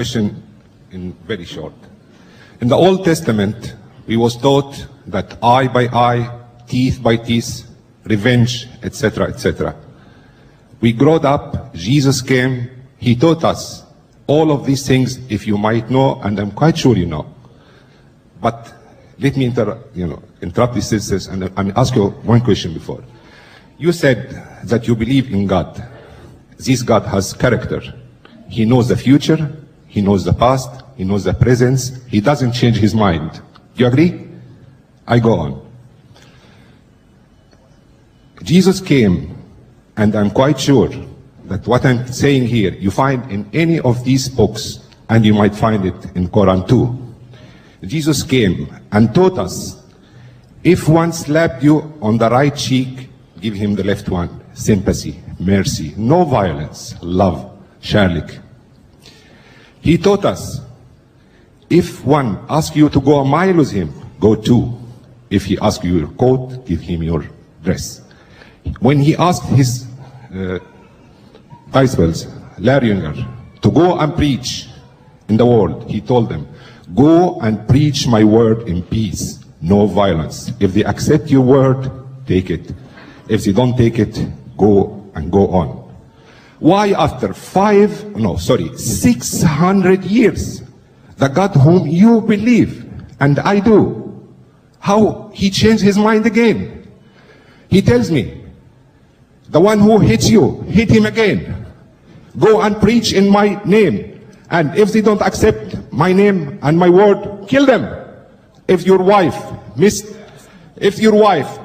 Question in very short. In the Old Testament, we was taught that eye by eye, teeth by teeth, revenge, etc., etc. We growed up, Jesus came, he taught us all of these things, if you might know, and I'm quite sure you know. But let me interrupt these sisters and ask you one question before. You said that you believe in God. This God has character. He knows the future, he knows the past, he knows the present, he doesn't change his mind. Do you agree? I go on. Jesus came, and I'm quite sure that what I'm saying here, you find in any of these books, and you might find it in Quran too. Jesus came and taught us, if one slapped you on the right cheek, give him the left one. Sympathy, mercy, no violence, love, shalik. He taught us, if one asks you to go a mile with him, go 2. If he asks you your coat, give him your dress. When he asked his disciples, Larry Younger, to go and preach in the world, he told them, go and preach my word in peace, no violence. If they accept your word, take it. If they don't take it, go and go on. Why after 600 years, the God whom you believe, and I do, how he changed his mind again? He tells me, the one who hits you, hit him again. Go and preach in my name. And if they don't accept my name and my word, kill them. If your wife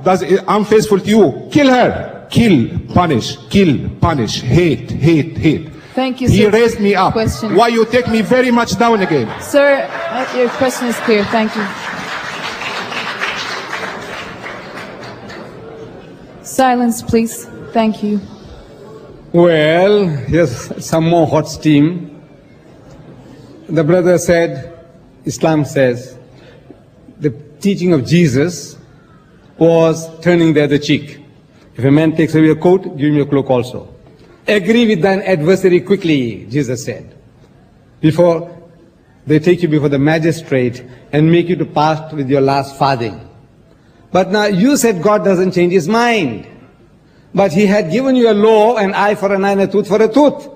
does unfaithful to you, kill her. Kill, punish, hate, hate, hate. Thank you, sir. He raised me up. Question. Why you take me very much down again? Sir, your question is clear. Thank you. Silence, please. Thank you. Well, here's some more hot steam. The brother said, Islam says, the teaching of Jesus was turning the other cheek. If a man takes away your coat, give him your cloak also. Agree with thine adversary quickly, Jesus said, before they take you before the magistrate and make you to part with your last farthing. But now you said God doesn't change his mind. But he had given you a law, an eye for an eye and a tooth for a tooth.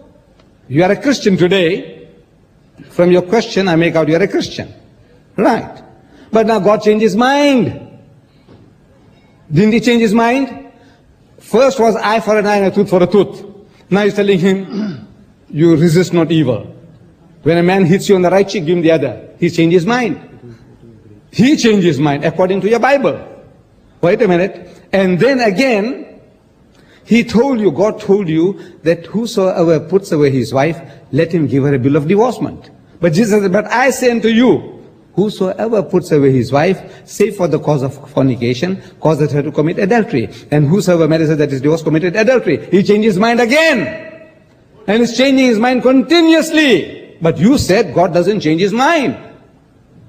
You are a Christian today. From your question, I make out you are a Christian. Right. But now God changed his mind. Didn't he change his mind? First was eye for an eye and a tooth for a tooth. Now he's telling him, you resist not evil. When a man hits you on the right cheek, give him the other. He changed his mind. He changed his mind according to your Bible. Wait a minute. And then again, he told you, God told you that whosoever puts away his wife, let him give her a bill of divorcement. But Jesus said, but I say unto you, whosoever puts away his wife, save for the cause of fornication, causes her to commit adultery. And whosoever marries her that is divorced committed adultery. He changed his mind again. And he's changing his mind continuously. But you said God doesn't change his mind.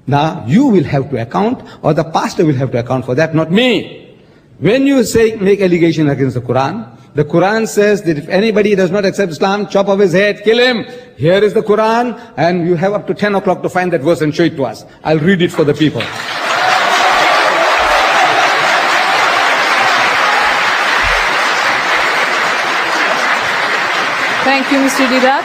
Now you will have to account, or the pastor will have to account for that, not me. When you say, make allegation against the Quran says that if anybody does not accept Islam, chop off his head, kill him. Here is the Quran, and you have up to 10 o'clock to find that verse and show it to us. I'll read it for the people. Thank you, Mr. Didat.